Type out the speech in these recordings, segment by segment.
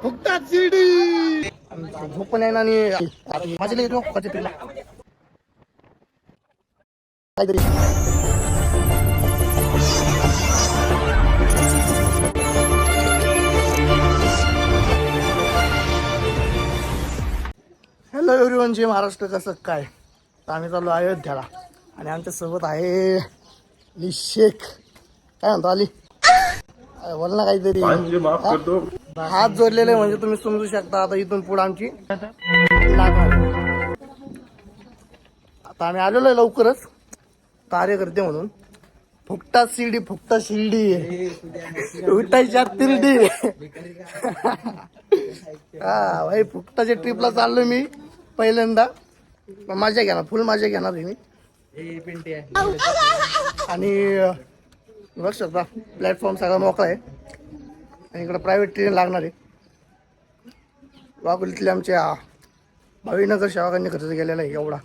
फुकटात शिर्डी झोप नाही ना आणि माझ्या येतो फुकाच्या पिल्ला काहीतरी. हॅलो एव्हरीवन, जय महाराष्ट्र. कसं काय? तर आम्ही चाललो अयोध्याला आणि आमच्या सोबत आहे अली शेख. काय म्हणतो अली? बोल ना काहीतरी. हात जोडलेले म्हणजे तुम्ही समजू शकता. आता इथून पुढे आमची लागणार. आता आम्ही आलेलो आहे लवकरच कार्यकर्ते म्हणून. फुकटा शिर्डी, फुकटा शिर्डी, उठायच्या तिरडी. हा भाई, फुकटाच्या ट्रिपला चाललो मी पहिल्यांदा. मजा घेणार, फुल मजा घेणार आहे मी. आणि बघ शकता प्लॅटफॉर्म सगळा मोकळा आहे आणि इकडे प्रायव्हेट ट्रेन लागणार आहे. वाघोलीतले आमच्या भावीनगर सेवकांनी खर्च केलेला आहे एवढा.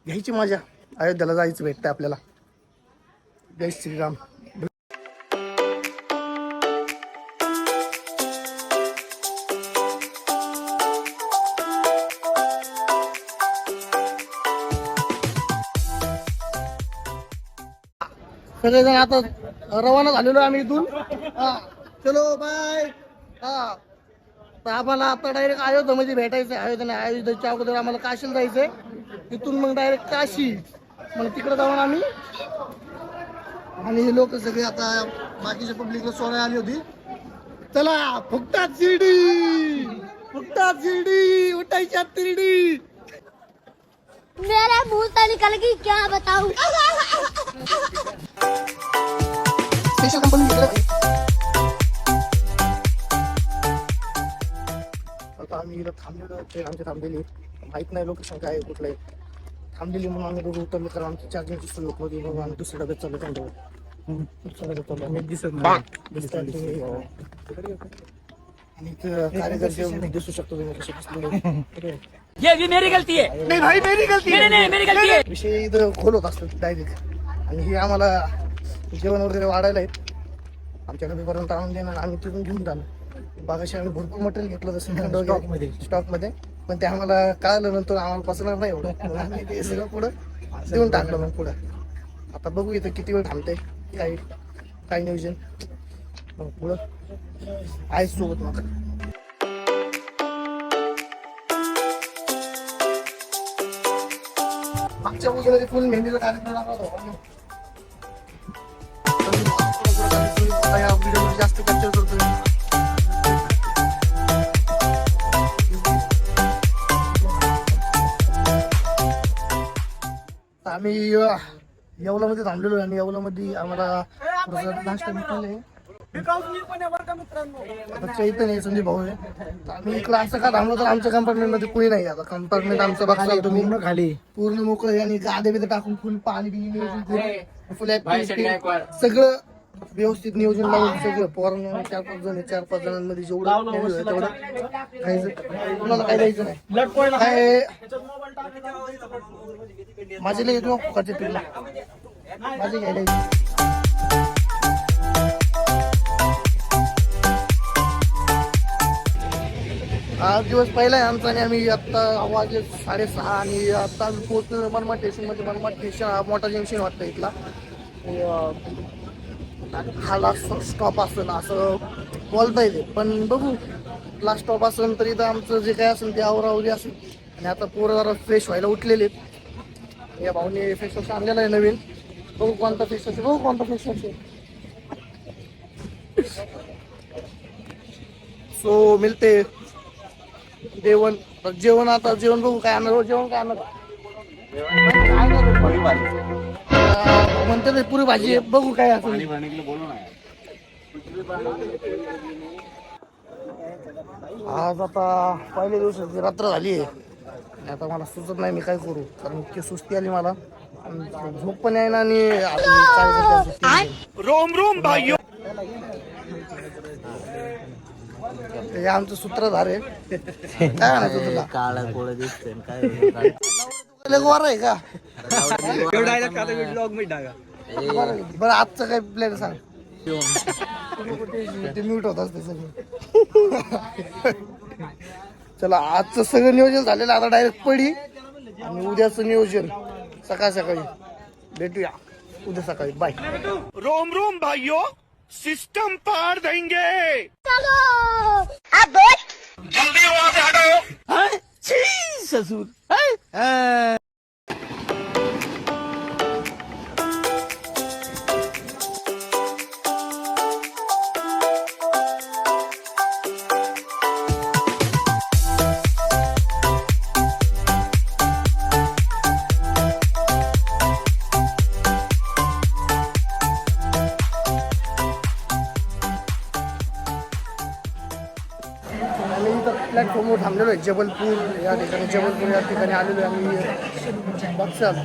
घ्यायची मजा. अयोध्याला जायचं भेटतं आपल्याला. जय श्रीराम. सगळेजण आता रवाना झालेलो आम्ही इथून. हा चलो बाय. हा तर आम्हाला आता डायरेक्ट अयोध्यामध्ये भेटायचं आहे. अयोध्याच्या अगोदर आम्हाला काशीला जायचंय. तिथून मग डायरेक्ट काशी, मग तिकडे जाऊन आम्ही. आणि हे लोक सगळे आता बाकीच्या पब्लिकला सोडायला आली होती. चला फुकटात शिर्डी, फुकटात शिर्डी, उठायच्या तिरडी. मेरा मुंह से निकल गई, क्या बताऊं. स्पेशल कंपनी आता आम्ही इथं थांबलेलो. ट्रेन आमची थांबलेली, माहित नाही लोकेशन काय आहे कुठलं आहे. थांबलेली म्हणून आम्ही दोघं उतरलो. तर आमची चार्जिंगची सोय होती. मग आम्ही दुसऱ्या डब्यात चाललो. दुसऱ्या डब्यात चाललो. आणि कार्यकर्ते दिसू शकतो तुम्ही कसे बसलेले. ये भी मेरी गलती है. नाही भाई, मेरी गलती है. नहीं मेरी गलती है. विषय इथं खोल होत असतो डायरेक्ट. आणि हे आम्हाला जेवण वगैरे वाढायला आहेत. आमच्या डबेपर्यंत आणून देणार. आम्ही तिथून घेऊन जाणार. बागाशी आम्ही भरपूर मटेरियल घेतलं जसं स्टॉकमध्ये. पण ते आम्हाला कळालं नंतर आम्हाला पसरणार नाही एवढं. आम्ही ते सगळं पुढं देऊन टाकलं. मग पुढं आता बघू इथं किती वेळ थांबते, काय नियोजन. मग पुढं आहे सोबत. मग मागच्या वगैरे फुल मेहंदीचा कार्यक्रम या व्हिडिओ जास्त कॅप्चर करतोय. आम्ही येवलामध्ये थांबलेलो आहे आणि येवलामध्ये आम्हाला नाश्ता भेटलेला. चैतन्य संजय भाऊ आहे. आम्ही इकडं असं का थांबलो तर आमच्या कंपार्टमेंट मध्ये कुणी नाही. आता कंपार्टमेंट आमचं बघा तुम्ही खाली पूर्ण मोकळं आणि गाद्या बिद्या टाकून फुल पाणी फुल सगळं व्यवस्थित नियोजन लावून सगळं पोरांना 4-5 जणांमध्ये जेवढं तेवढं खायचं. कुणाला काय द्यायचं नाही. काय माझ्याला येतो फुकाच्या पिल्ला माझे घ्यायला. 8 दिवस पहिला आहे आमचा. आणि आम्ही आता वाजले 6:30 आणि आता आम्ही पोहोचलो मनमाड स्टेशन मध्ये. मनमाड स्टेशन हा मोठा जंक्शन वाटतं इथला. हा लास्ट स्टॉप असेल असं बोलता येते. पण बघू लास्ट स्टॉप असेल तर इथं आमचं जे काय असेल ते आवरावरी असेल. आणि आता पोरं जरा फ्रेश व्हायला उठलेले आहेत. या भाऊने फेस वॉश आणलेला आहे नवीन. बघू कोणता फेस वॉश, बघू कोणता फेस वॉश आहे. सो मिळते जेवण आता जेवण बघू काय आणणार. जेवण काय आणणार म्हणते पुरी भाजी. बघू काय असं. आज आता पहिल्या दिवसाची रात्र झाली आहे. आता मला सुचत नाही मी काय करू, कारण इतकी सुस्ती आली मला. झोप पण आहे ना. आणि रोम रोम भाइयों. हे आमचं सूत्रधार आहे. काय म्हणायचं तुला? काळा कोळा दिसतोय काय वर आहे का? ब्लॉग मी टाका. बरं आजचं काय प्लॅन सांग. ते म्यूट होत असते सगळं. चला आजचं सगळं नियोजन झालेलं आता डायरेक्ट पडी आणि उद्याचं नियोजन सकाळ सकाळी भेटूया उद्या सकाळी. बाय. रोम रोम भाइयों, सिस्टम पार देंगे. चलो अब बोल. जल्दी वहां से हटो. ससूर प्लॅटफॉर्मवर थांबलेलो आहे जबलपूर या ठिकाणी. जबलपूर या ठिकाणी आलेलो आहे आम्ही बघशाल.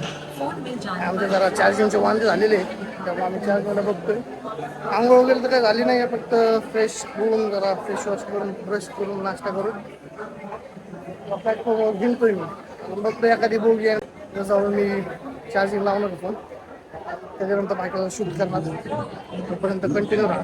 आमचे जरा चार्जिंगचे वांदे झालेले आहेत त्यामुळे आम्ही चार्जिंगला बघतोय. आंघोळ वगैरे तर काही झाली नाही आहे, फक्त फ्रेश होऊन जरा फेस वॉश करून ब्रश करून नाश्ता करून प्लॅटफॉर्मवर घेतोय मी. बघतोय एखादी बोगी आहे जाऊन मी चार्जिंग लावणार फोन, त्याच्यानंतर बाकीला शूट करणार. तोपर्यंत कंटिन्यू राहा.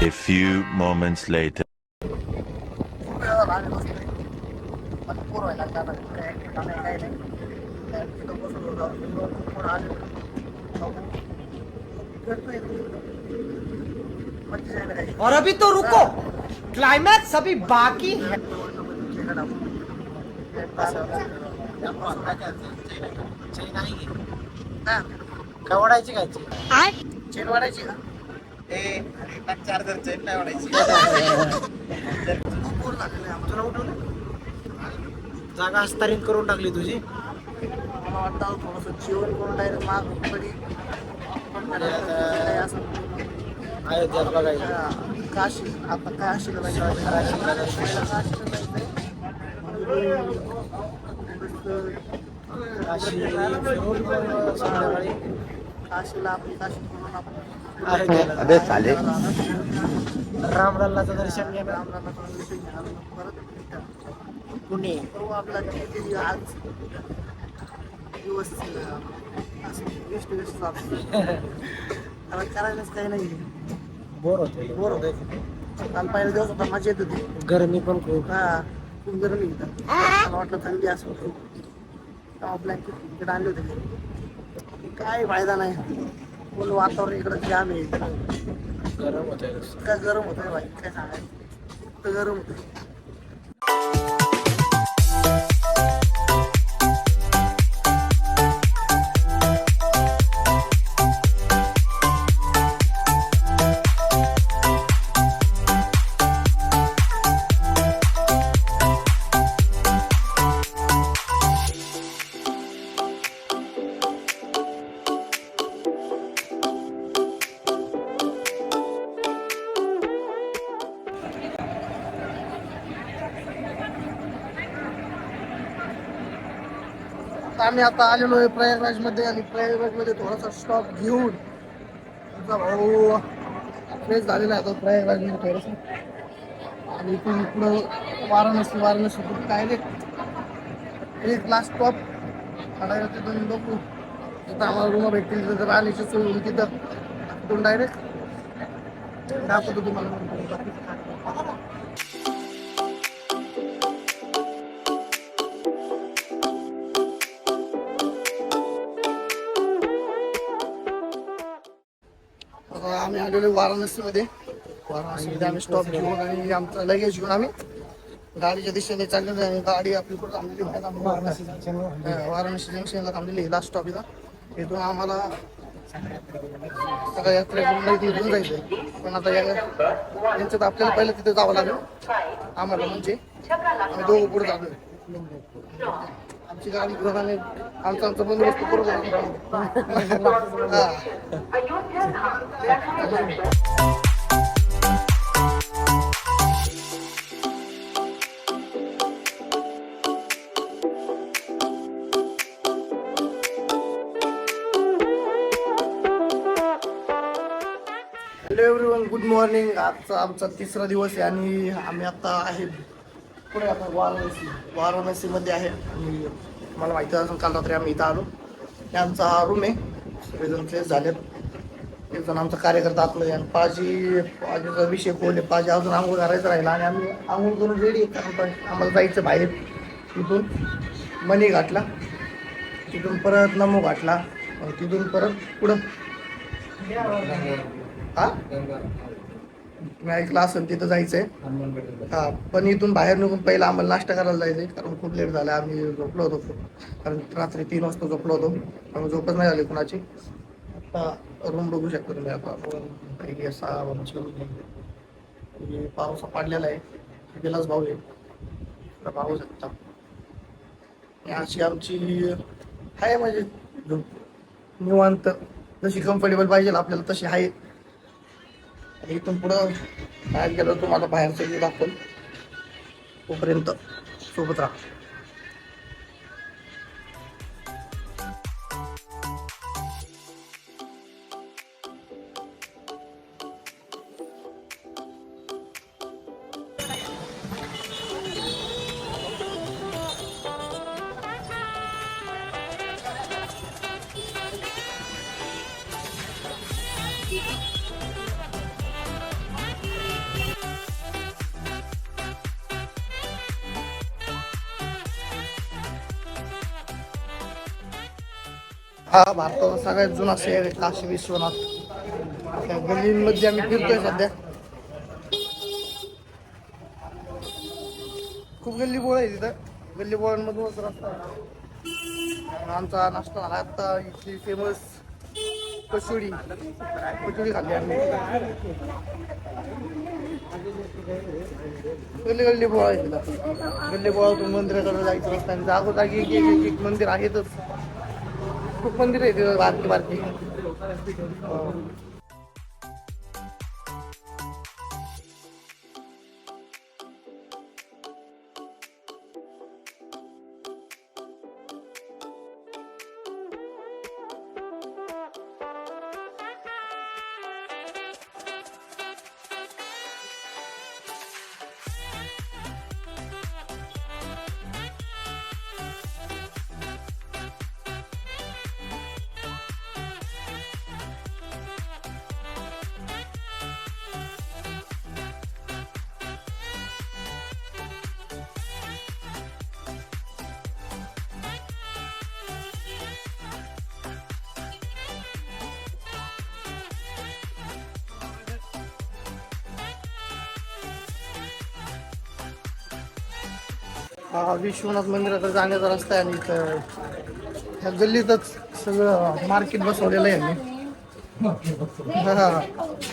A few moments later. और अभी तो रुको, क्लाइमैक्स अभी बाकी है. कवडायची काय चेन वाढायची का? चार्जर चेन नाही वाढायची. तुला उठवलं जागा हस्तांतरित करून टाकली तुझी. मला वाटतं थोडंसं जेवण करून डायरेक्ट माग पडी असं अयोध्यात बघायचं. काशी आता काशीला जायचं. संध्याकाळी काशीला आपली काशी करून आपण अयोध्येला चाले रामलल्लाचं दर्शन घेणार. रामराला दर्शन घ्यायला परत पुणे करू आपला किती आज दिवस असं वेस्ट वेस्ट जातो. त्याला करायलाच काही नाही. बोर होते. बोर होतंय. काल पहिला दिवस होता, मजा येत होती. गरमी पण खूप. हा खूप गरमी होता. मला वाटलं थंडी असं तेव्हा ब्लँकेट तिकीट आणले होते. काय फायदा नाही. पूर्ण वातावरण इकडं जाम आहे. गरम होते. काय गरम होतंय भाई, काय सांगायचं. फक्त गरम होतंय. आम्ही आता आलेलो आहे प्रयागराज मध्ये आणि प्रयागराज मध्ये थोडासा स्टॉप घेऊन तुमचा भाऊ फ्रेश झालेला आहे तो प्रयागराज मध्ये थोडासा. आणि इथून पुढं वाराणसी काय रे एक लास्ट स्टॉप काढायला तिथून बघू. तिथं आम्हाला रूम भेटतील तिथं राहण्याची सोय होईल. तिथून डायरेक्ट दाखवतो तुम्हाला. आम्ही आलेलो वाराणसीमध्ये आम्ही स्टॉप घेऊन आणि आमचं लगेज घेऊन आम्ही गाडीच्या दिशेने चाललेलो आहे. गाडी आपली कुठं थांबलेली वाराणसी जंक्शनला थांबलेली लास्ट स्टॉप इथं. इथून आम्हाला सगळ्या यात्रेकडून इथून जायचं. पण आता यांच्यात आपल्याला पहिलं तिथे जावं लागेल आम्हाला, म्हणजे आम्ही दोघं पुढे जातो. आमची गाडी घेऊन आम्ही आमचा बंदोबस्त करून हा हॅलो एव्हरीवन, गुड मॉर्निंग. आजचा आमचा तिसरा दिवस आहे आणि आम्ही आता आहे पुढे आता वाराणसीमध्ये आहे. आणि मला माहिती असून काल रात्री आम्ही इथं आलो. हे आमचा रूम आहे. सगळेजण फ्रेश झालेत. एक जण आमचा कार्यकर्ता आतमध्ये आणि पाजीचा विषय बोलले. पाजी अजून आंघोळ करायचं राहिला आणि आम्ही आंघोळ करून रेडी आहे. कारण आम्हाला जायचं बाहेर. तिथून मणी घातला, तिथून परत नमो घातला, तिथून परत पुढं हा तुम्ही ऐकलं असेल तिथं जायचंय. हा, पण इथून बाहेर निघून पहिला आम्हाला नाश्ता करायला जायचंय. कारण खूप लेट झाला. आम्ही झोपलो होतो खूप. कारण रात्री 3 वाजता झोपलो होतो. पण झोपच नाही झाली कुणाची. आता रूम बघू शकतो तुम्ही. आता काही असा आमची पावसा पाडलेला आहे. गेलाच भाऊ आहे, पाहू शकता. अशी आमची आहे म्हणजे निवांत, जशी कम्फर्टेबल पाहिजे आपल्याला तशी आहे. इथून पुढं बाहेर गेलो तुम्हाला बाहेरचं व्ह्यू दाखवून. तोपर्यंत सोबत राहा. हा भारताचा सगळ्यात जुना शहर आहे काशी विश्वनाथ. त्या गल्लींमध्ये आम्ही फिरतोय सध्या. खूप गल्ली बोळ आहे तिथं. गल्ली बोळांमधूनच रस्ता आहे. आमचा नाश्ता झाला आता. इथली फेमस कचोडी खाल्ली आम्ही. गल्ली बोळ आहे तिथं. गल्ली बोळातून मंदिराकडे जायचं रस्ता आहे. जागोजागी एक मंदिर आहेतच. खूप मंदिर आहे तिथं बारकी बारकी. हा विश्वनाथ मंदिराकडे जाण्याचा रस्ता आहे. आणि इथं ह्या गल्लीतच सगळं मार्केट बसवलेलं आहे यांनी. हा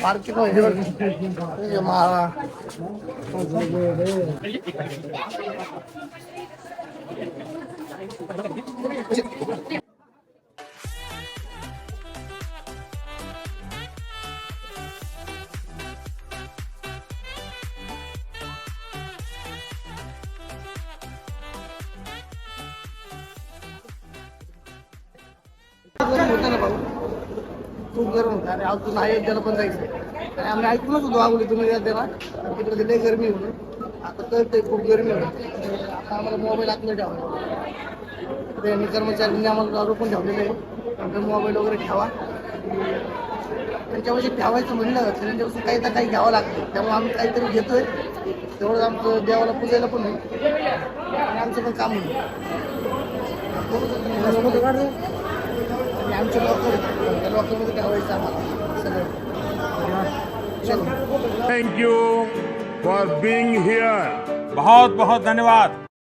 मार्केट म्हणजे माळा. गरम होतं ना भाऊ, खूप गरम होतं. आणि अजून अयोध्याला पण जायचं. आणि आम्ही ऐकूनच होतो अगोदर तुम्ही अयोध्येला तिकडे लय गरमी म्हणून. आता कळतंय खूप गरमी होती. आता आम्हाला मोबाईल आतमध्ये ठेवा. त्यांनी कर्मचाऱ्यांनी आम्हाला रोखून ठेवलेलं आहे. नंतर मोबाईल वगैरे ठेवा. त्यांच्यापाशी ठेवायचं म्हणलं तर त्यांच्यापासून काही ना काही घ्यावं लागतं. त्यामुळे आम्ही काहीतरी घेतोय. तेवढं आमचं देवाला पूजायला पण होईल आणि आमचं पण काम होईल. आणि आमचं लॉकर, त्या लॉकरमध्ये ठेवायचं आम्हाला सगळं. चलो, thank you for being here. बहुत बहुत धन्यवाद.